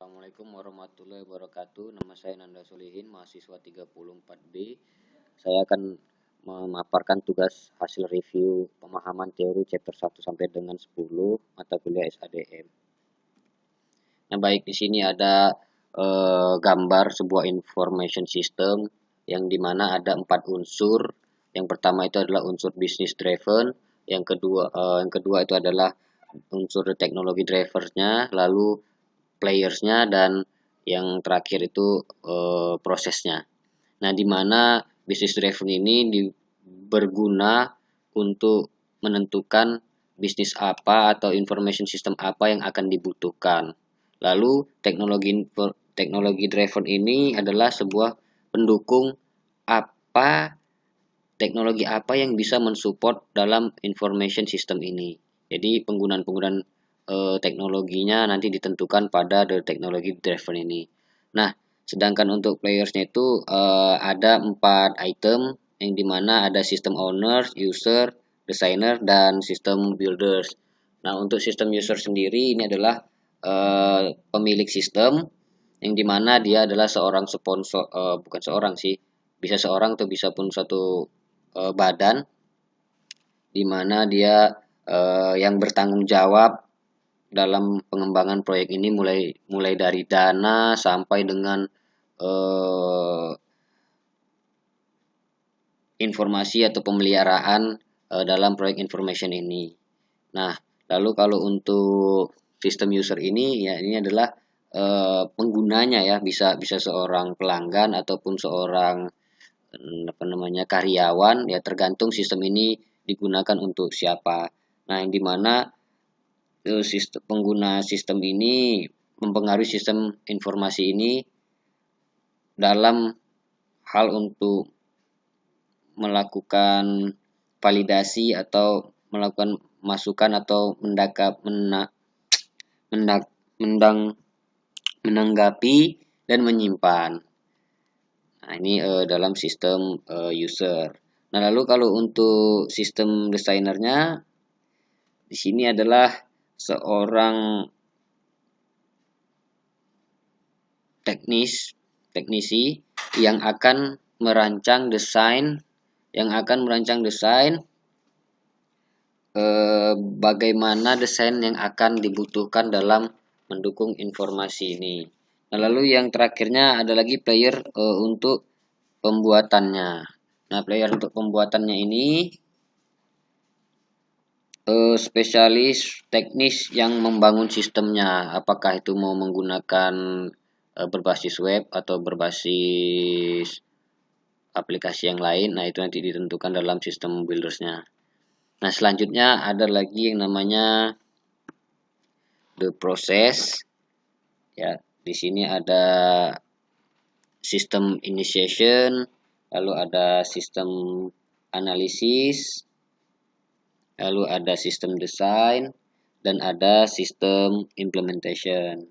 Assalamualaikum warahmatullahi wabarakatuh. Nama saya Nanda Solihin, mahasiswa 34B. Saya akan memaparkan tugas hasil review pemahaman teori chapter 1 sampai dengan 10 mata kuliah SADM. Nah, baik, di sini ada gambar sebuah information system yang dimana ada 4 unsur. Yang pertama itu adalah unsur business driven, yang kedua itu adalah unsur teknologi drivernya, lalu playersnya, dan yang terakhir itu prosesnya. Nah, di mana business driven ini berguna untuk menentukan bisnis apa atau information system apa yang akan dibutuhkan. Lalu teknologi driven ini adalah sebuah pendukung teknologi apa yang bisa mensupport dalam information system ini. Jadi penggunaan teknologinya nanti ditentukan pada teknologi driven ini. Nah, sedangkan untuk playersnya itu ada 4 item yang dimana ada system owners, user, designer, dan system builders. Nah, untuk system user sendiri ini adalah pemilik sistem yang dimana dia adalah seorang sponsor, bukan seorang sih, bisa seorang atau bisa pun suatu badan di mana dia yang bertanggung jawab dalam pengembangan proyek ini mulai dari dana sampai dengan informasi atau pemeliharaan dalam proyek information ini. Nah, lalu kalau untuk sistem user ini ya ini adalah penggunanya ya, bisa seorang pelanggan ataupun seorang karyawan, ya tergantung sistem ini digunakan untuk siapa. Nah, yang dimana pengguna sistem ini mempengaruhi sistem informasi ini dalam hal untuk melakukan validasi atau melakukan masukan atau menanggapi dan menyimpan. Nah, ini dalam sistem user. Nah, lalu kalau untuk sistem desainernya, di sini adalah seorang teknisi yang akan merancang desain, bagaimana desain yang akan dibutuhkan dalam mendukung informasi ini. Nah, lalu yang terakhirnya ada lagi player untuk pembuatannya. Nah, player untuk pembuatannya ini spesialis teknis yang membangun sistemnya, apakah itu mau menggunakan berbasis web atau berbasis aplikasi yang lain. Nah, itu nanti ditentukan dalam sistem buildersnya. Nah, selanjutnya ada lagi yang namanya the process. Ya, di sini ada sistem initiation, lalu ada sistem analisis, lalu ada sistem design, dan ada sistem implementation.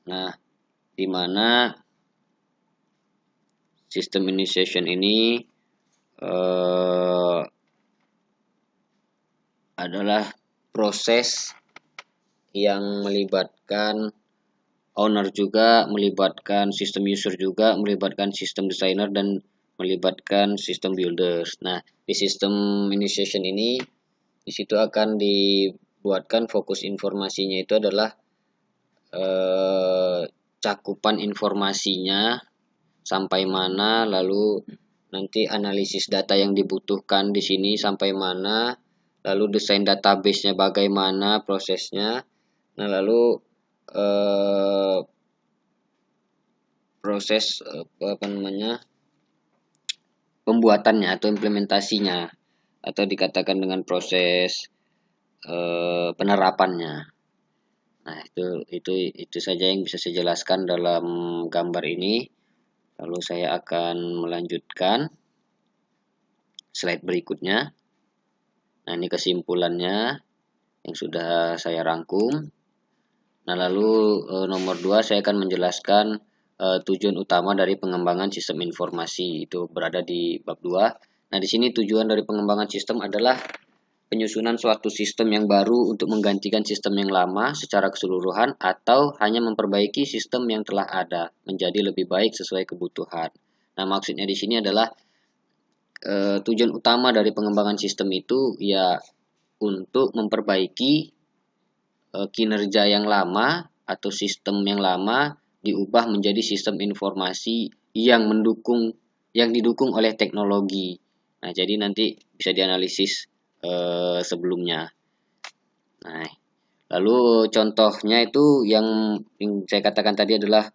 Nah, di mana sistem initiation ini adalah proses yang melibatkan owner juga, melibatkan sistem user juga, melibatkan sistem designer, dan melibatkan sistem builders. Nah, di sistem initiation ini di situ akan dibuatkan fokus informasinya itu adalah cakupan informasinya sampai mana, lalu nanti analisis data yang dibutuhkan di sini sampai mana, lalu desain database-nya bagaimana prosesnya. Nah, lalu proses pembuatannya atau implementasinya, atau dikatakan dengan proses penerapannya. Nah, itu saja yang bisa saya jelaskan dalam gambar ini. Lalu saya akan melanjutkan slide berikutnya. Nah, ini kesimpulannya yang sudah saya rangkum. Nah, lalu nomor 2 saya akan menjelaskan tujuan utama dari pengembangan sistem informasi, itu berada di bab 2. Nah, di sini tujuan dari pengembangan sistem adalah penyusunan suatu sistem yang baru untuk menggantikan sistem yang lama secara keseluruhan atau hanya memperbaiki sistem yang telah ada menjadi lebih baik sesuai kebutuhan. Nah, maksudnya di sini adalah tujuan utama dari pengembangan sistem itu ya untuk memperbaiki kinerja yang lama atau sistem yang lama diubah menjadi sistem informasi yang didukung oleh teknologi. Nah, jadi nanti bisa dianalisis sebelumnya. Nah, lalu contohnya itu yang saya katakan tadi adalah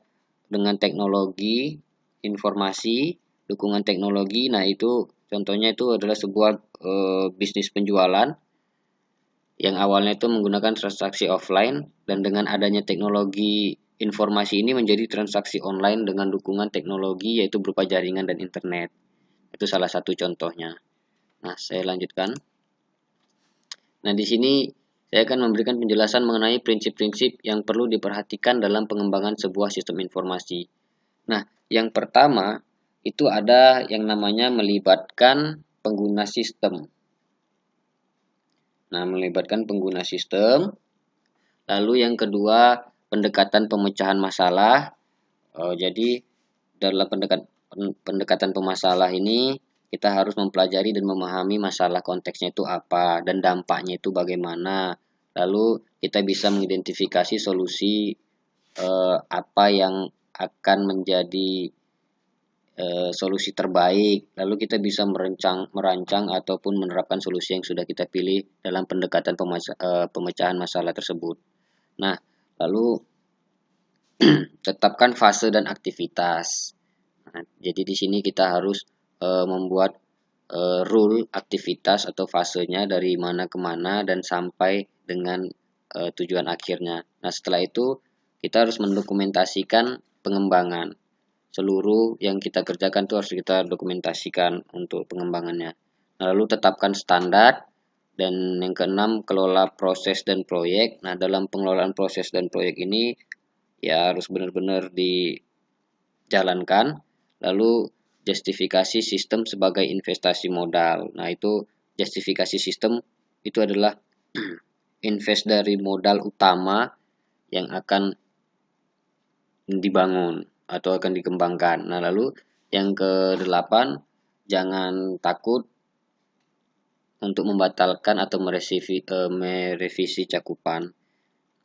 dengan teknologi informasi, dukungan teknologi. Nah, itu contohnya itu adalah sebuah bisnis penjualan yang awalnya itu menggunakan transaksi offline dan dengan adanya teknologi informasi ini menjadi transaksi online dengan dukungan teknologi yaitu berupa jaringan dan internet. Itu salah satu contohnya. Nah, saya lanjutkan. Nah, di sini saya akan memberikan penjelasan mengenai prinsip-prinsip yang perlu diperhatikan dalam pengembangan sebuah sistem informasi. Nah, yang pertama itu ada yang namanya melibatkan pengguna sistem. Nah, melibatkan pengguna sistem. Lalu yang kedua, pendekatan pemecahan masalah. Jadi dalam pendekatan pemasalah ini kita harus mempelajari dan memahami masalah konteksnya itu apa dan dampaknya itu bagaimana. Lalu kita bisa mengidentifikasi solusi apa yang akan menjadi solusi terbaik. Lalu kita bisa merancang ataupun menerapkan solusi yang sudah kita pilih dalam pendekatan pemecahan masalah tersebut. Nah, lalu tetapkan fase dan aktivitas. Nah, jadi di sini kita harus membuat rule aktivitas atau fasenya dari mana ke mana dan sampai dengan tujuan akhirnya. Nah, setelah itu kita harus mendokumentasikan pengembangan. Seluruh yang kita kerjakan itu harus kita dokumentasikan untuk pengembangannya. Nah, lalu tetapkan standar. Dan yang keenam, kelola proses dan proyek. Nah, dalam pengelolaan proses dan proyek ini ya harus benar-benar dijalankan. Lalu justifikasi sistem sebagai investasi modal. Nah, itu justifikasi sistem itu adalah invest dari modal utama yang akan dibangun atau akan dikembangkan. Nah, lalu yang ke-8, jangan takut untuk membatalkan atau merevisi cakupan.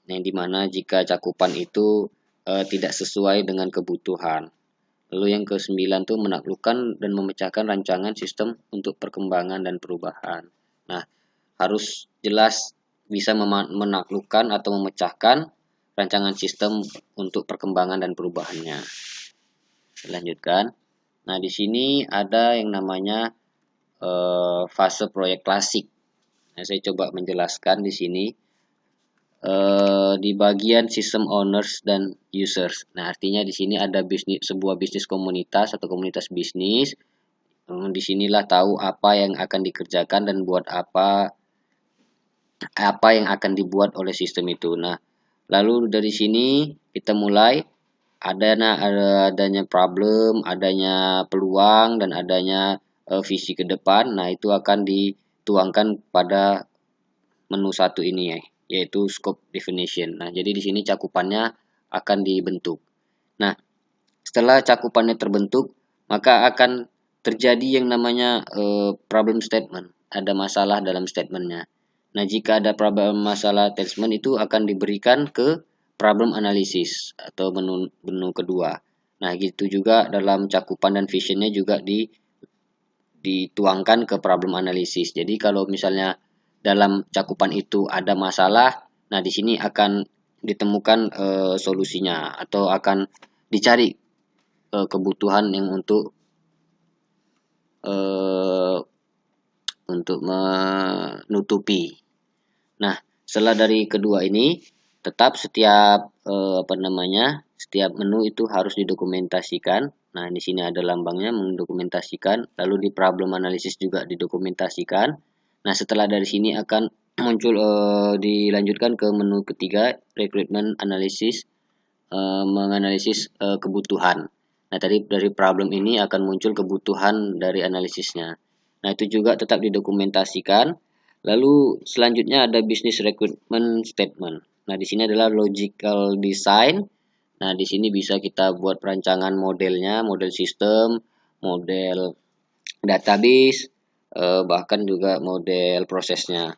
Yang dimana jika cakupan itu tidak sesuai dengan kebutuhan. Lalu yang ke-9 itu menaklukkan dan memecahkan rancangan sistem untuk perkembangan dan perubahan. Nah, harus jelas bisa menaklukkan atau memecahkan rancangan sistem untuk perkembangan dan perubahannya. Lanjutkan. Nah, di sini ada yang namanya fase proyek klasik. Nah, saya coba menjelaskan di sini di bagian system owners dan users. Nah, artinya di sini ada sebuah bisnis komunitas atau komunitas bisnis. Di sinilah tahu apa yang akan dikerjakan dan buat apa yang akan dibuat oleh sistem itu. Nah, lalu dari sini kita mulai adanya problem, adanya peluang dan adanya visi ke depan. Nah, itu akan dituangkan pada menu 1 ini ya, yaitu scope definition. Nah, jadi di sini cakupannya akan dibentuk. Nah, setelah cakupannya terbentuk, maka akan terjadi yang namanya problem statement. Ada masalah dalam statementnya. Nah, jika ada problem masalah statement itu akan diberikan ke problem analysis atau menu kedua. Nah, gitu juga dalam cakupan dan visionnya juga dituangkan ke problem analysis. Jadi kalau misalnya dalam cakupan itu ada masalah, nah di sini akan ditemukan solusinya atau akan dicari kebutuhan yang untuk menutupi. Nah, setelah dari kedua ini, tetap setiap setiap menu itu harus didokumentasikan. Nah, di sini ada lambangnya mendokumentasikan, lalu di problem analisis juga didokumentasikan. Nah, setelah dari sini akan muncul dilanjutkan ke menu ketiga, recruitment analysis, menganalisis kebutuhan. Nah, tadi dari problem ini akan muncul kebutuhan dari analisisnya. Nah, itu juga tetap didokumentasikan. Lalu selanjutnya ada business requirement statement. Nah, di sini adalah logical design. Nah, di sini bisa kita buat perancangan modelnya, model sistem, model database, bahkan juga model prosesnya.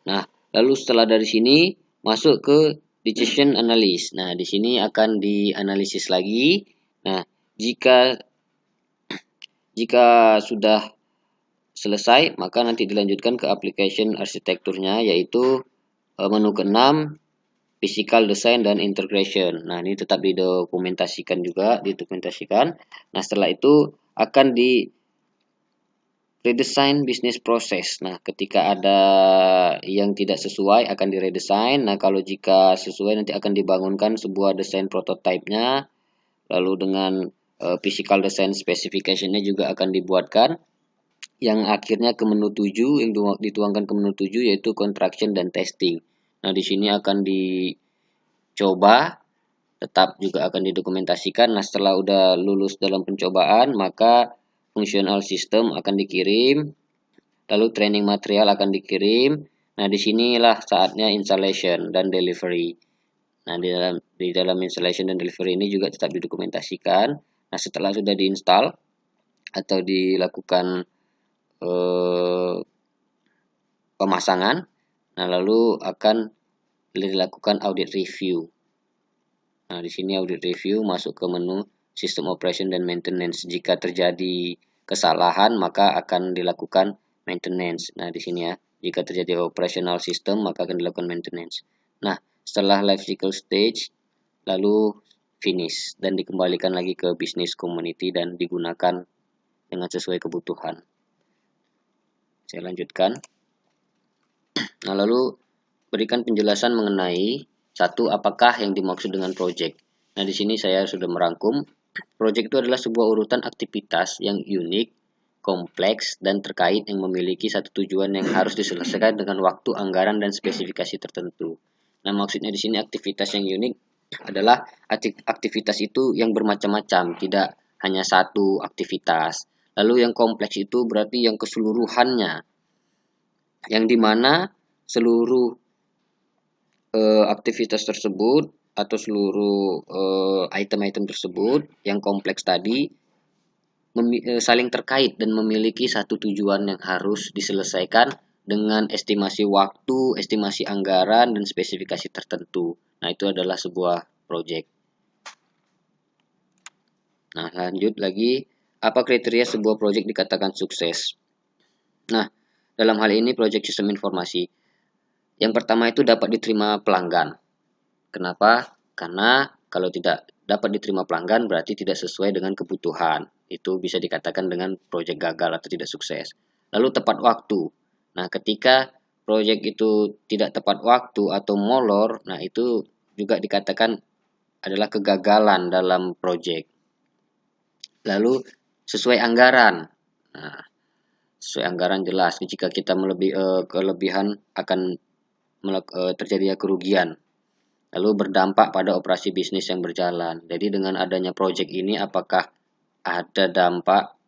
Nah, lalu setelah dari sini masuk ke decision analysis. Nah, di sini akan dianalisis lagi. Nah, jika sudah selesai, maka nanti dilanjutkan ke application arsitekturnya, yaitu menu ke-6, physical design dan integration. Nah, ini tetap didokumentasikan juga, Nah, setelah itu akan di redesign bisnis proses. Nah, ketika ada yang tidak sesuai akan diredesign. Nah, kalau jika sesuai nanti akan dibangunkan sebuah desain prototipenya. Lalu dengan physical design specification-nya juga akan dibuatkan. Yang akhirnya ke menu 7, yang dituangkan ke menu 7 yaitu construction dan testing. Nah, di sini akan dicoba, tetap juga akan didokumentasikan. Nah, setelah udah lulus dalam pencobaan, maka functional system akan dikirim, lalu training material akan dikirim. Nah, disinilah saatnya installation dan delivery. Nah, di dalam installation dan delivery ini juga tetap didokumentasikan. Nah, setelah sudah diinstal atau dilakukan pemasangan, nah lalu akan dilakukan audit review. Nah, di sini audit review masuk ke menu system operation dan maintenance. Jika terjadi kesalahan, maka akan dilakukan maintenance. Nah, di sini ya, jika terjadi operational system, maka akan dilakukan maintenance. Nah, setelah life cycle stage, lalu finish dan dikembalikan lagi ke business community dan digunakan dengan sesuai kebutuhan. Saya lanjutkan. Nah, lalu berikan penjelasan mengenai satu, apakah yang dimaksud dengan project. Nah, di sini saya sudah merangkum. Project itu adalah sebuah urutan aktivitas yang unik, kompleks, dan terkait yang memiliki satu tujuan yang harus diselesaikan dengan waktu, anggaran, dan spesifikasi tertentu. Nah, maksudnya di sini aktivitas yang unik adalah aktivitas itu yang bermacam-macam, tidak hanya satu aktivitas. Lalu yang kompleks itu berarti yang keseluruhannya, yang dimana seluruh aktivitas tersebut atau seluruh item-item tersebut yang kompleks tadi saling terkait dan memiliki satu tujuan yang harus diselesaikan dengan estimasi waktu, estimasi anggaran, dan spesifikasi tertentu. Nah, itu adalah sebuah project. Nah, lanjut lagi, apa kriteria sebuah project dikatakan sukses? Nah, dalam hal ini project sistem informasi. Yang pertama itu dapat diterima pelanggan. Kenapa? Karena kalau tidak dapat diterima pelanggan berarti tidak sesuai dengan kebutuhan. Itu bisa dikatakan dengan proyek gagal atau tidak sukses. Lalu tepat waktu. Nah, ketika proyek itu tidak tepat waktu atau molor, nah itu juga dikatakan adalah kegagalan dalam proyek. Lalu sesuai anggaran. Nah, sesuai anggaran jelas. Jika kita kelebihan akan terjadinya kerugian. Lalu berdampak pada operasi bisnis yang berjalan. Jadi dengan adanya proyek ini apakah ada dampak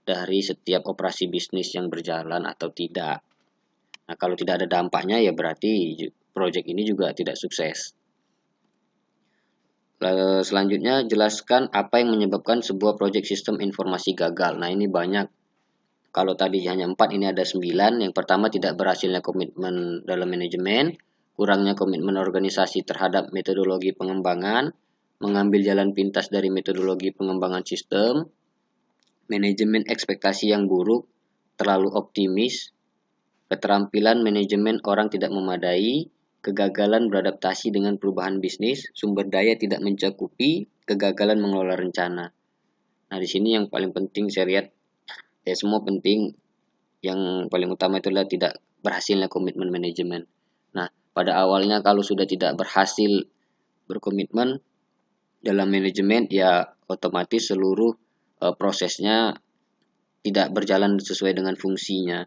dari setiap operasi bisnis yang berjalan atau tidak. Nah, kalau tidak ada dampaknya ya berarti proyek ini juga tidak sukses. Lalu selanjutnya jelaskan apa yang menyebabkan sebuah proyek sistem informasi gagal. Nah, ini banyak. Kalau tadi hanya 4, ini ada 9. Yang pertama, tidak berhasilnya komitmen dalam manajemen, kurangnya komitmen organisasi terhadap metodologi pengembangan, mengambil jalan pintas dari metodologi pengembangan sistem, manajemen ekspektasi yang buruk, terlalu optimis, keterampilan manajemen orang tidak memadai, kegagalan beradaptasi dengan perubahan bisnis, sumber daya tidak mencakupi, kegagalan mengelola rencana. Nah, di sini yang paling penting saya lihat, ya semua penting, yang paling utama itu adalah tidak berhasilnya komitmen manajemen. Nah, pada awalnya kalau sudah tidak berhasil berkomitmen dalam manajemen, ya otomatis seluruh prosesnya tidak berjalan sesuai dengan fungsinya.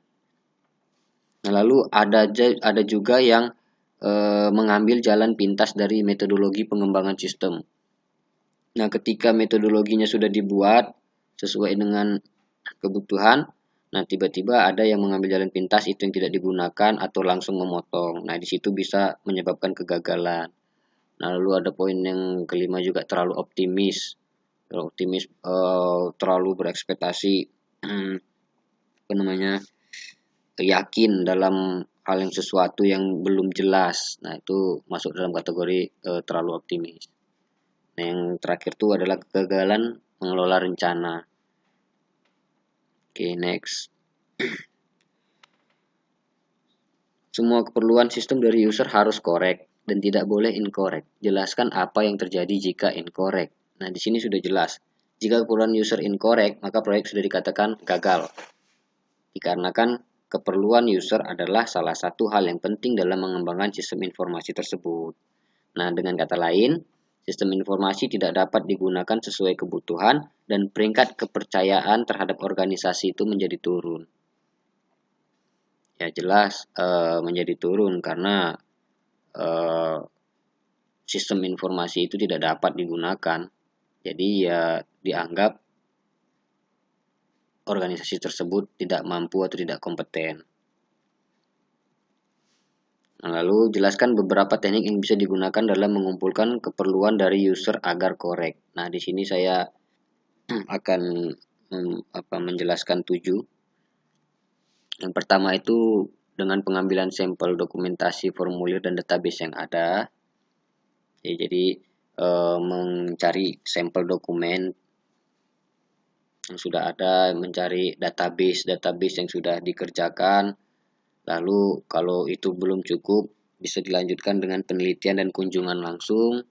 Nah, lalu ada juga yang mengambil jalan pintas dari metodologi pengembangan sistem. Nah, ketika metodologinya sudah dibuat sesuai dengan kebutuhan, Nah, tiba-tiba ada yang mengambil jalan pintas itu yang tidak digunakan atau langsung memotong. Nah, di situ bisa menyebabkan kegagalan. Nah, lalu ada poin yang kelima juga terlalu optimis. Terlalu optimis, terlalu berekspektasi, apa namanya, yakin dalam hal yang sesuatu yang belum jelas. Nah, itu masuk dalam kategori terlalu optimis. Nah, yang terakhir itu adalah kegagalan mengelola rencana. Oke, next. Semua keperluan sistem dari user harus correct dan tidak boleh incorrect. Jelaskan apa yang terjadi jika incorrect. Nah, di sini sudah jelas. Jika keperluan user incorrect, maka proyek sudah dikatakan gagal. Dikarenakan keperluan user adalah salah satu hal yang penting dalam mengembangkan sistem informasi tersebut. Nah, dengan kata lain, sistem informasi tidak dapat digunakan sesuai kebutuhan dan peringkat kepercayaan terhadap organisasi itu menjadi turun. Ya jelas menjadi turun karena sistem informasi itu tidak dapat digunakan. Jadi ya dianggap organisasi tersebut tidak mampu atau tidak kompeten. Nah, lalu jelaskan beberapa teknik yang bisa digunakan dalam mengumpulkan keperluan dari user agar korek. Nah, di sini saya akan menjelaskan 7. Yang pertama itu dengan pengambilan sampel dokumentasi, formulir, dan database yang ada. Ya, jadi mencari sampel dokumen yang sudah ada, mencari database yang sudah dikerjakan. Lalu kalau itu belum cukup, bisa dilanjutkan dengan penelitian dan kunjungan langsung,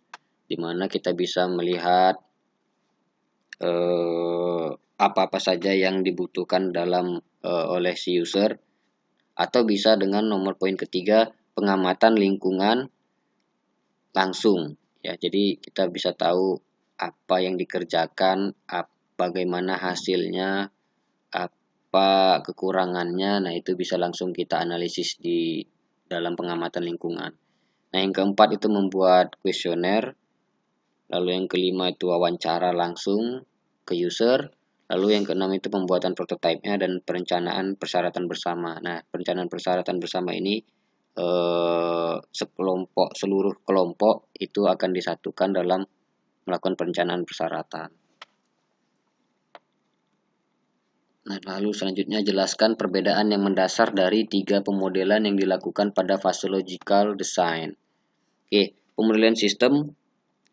di mana kita bisa melihat apa-apa saja yang dibutuhkan dalam oleh si user, atau bisa dengan nomor poin ketiga, pengamatan lingkungan langsung. Ya, jadi kita bisa tahu apa yang dikerjakan, bagaimana hasilnya, apa kekurangannya. Nah, itu bisa langsung kita analisis di dalam pengamatan lingkungan. Nah, yang keempat itu membuat kuesioner. Lalu yang kelima itu wawancara langsung ke user. Lalu yang keenam itu pembuatan prototipe-nya dan perencanaan persyaratan bersama. Nah, perencanaan persyaratan bersama ini seluruh kelompok itu akan disatukan dalam melakukan perencanaan persyaratan. Nah, lalu selanjutnya jelaskan perbedaan yang mendasar dari 3 pemodelan yang dilakukan pada fase logical design. Oke, pemodelan sistem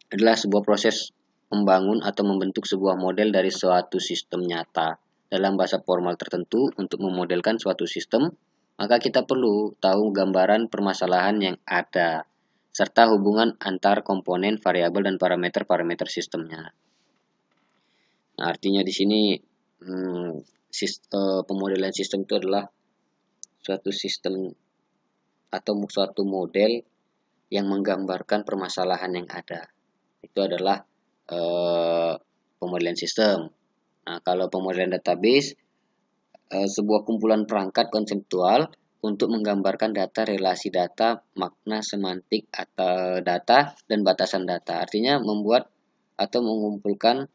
adalah sebuah proses membangun atau membentuk sebuah model dari suatu sistem nyata. Dalam bahasa formal tertentu, untuk memodelkan suatu sistem, maka kita perlu tahu gambaran permasalahan yang ada, serta hubungan antar komponen, variabel, dan parameter-parameter sistemnya. Nah, artinya di sini pemodelan sistem itu adalah suatu sistem atau suatu model yang menggambarkan permasalahan yang ada. Itu adalah pemodelan sistem. Nah, kalau pemodelan database, sebuah kumpulan perangkat konseptual untuk menggambarkan data, relasi data, makna semantik atau data, dan batasan data. Artinya membuat atau mengumpulkan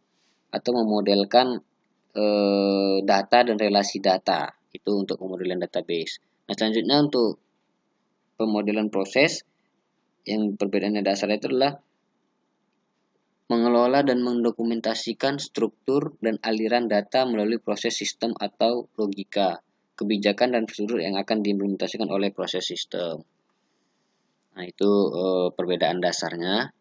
atau memodelkan data dan relasi data. Itu untuk pemodelan database. Nah, selanjutnya untuk pemodelan proses, yang perbedaannya dasar itu adalah mengelola dan mendokumentasikan struktur dan aliran data melalui proses sistem atau logika, kebijakan dan prosedur yang akan diimplementasikan oleh proses sistem. Nah, itu perbedaan dasarnya.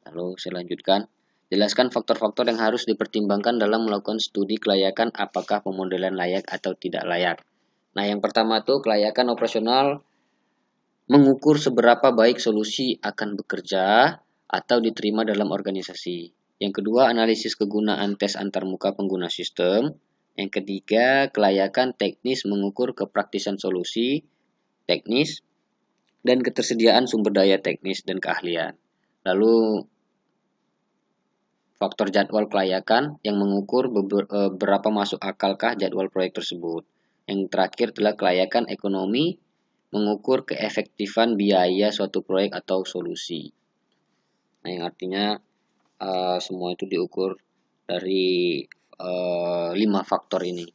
Lalu saya lanjutkan. Jelaskan faktor-faktor yang harus dipertimbangkan dalam melakukan studi kelayakan apakah pemodelan layak atau tidak layak. Nah, yang pertama itu kelayakan operasional, mengukur seberapa baik solusi akan bekerja atau diterima dalam organisasi. Yang kedua, analisis kegunaan tes antarmuka pengguna sistem. Yang ketiga, kelayakan teknis, mengukur kepraktisan solusi teknis dan ketersediaan sumber daya teknis dan keahlian. Lalu faktor jadwal kelayakan yang mengukur berapa masuk akalkah jadwal proyek tersebut. Yang terakhir adalah kelayakan ekonomi, mengukur keefektifan biaya suatu proyek atau solusi. Nah, yang artinya semua itu diukur dari 5 faktor ini.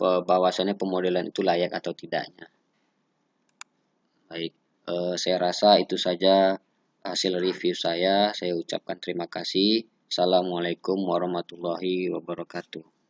bahwasannya pemodelan itu layak atau tidaknya. Baik, saya rasa itu saja hasil review saya. Saya ucapkan terima kasih. Assalamualaikum warahmatullahi wabarakatuh.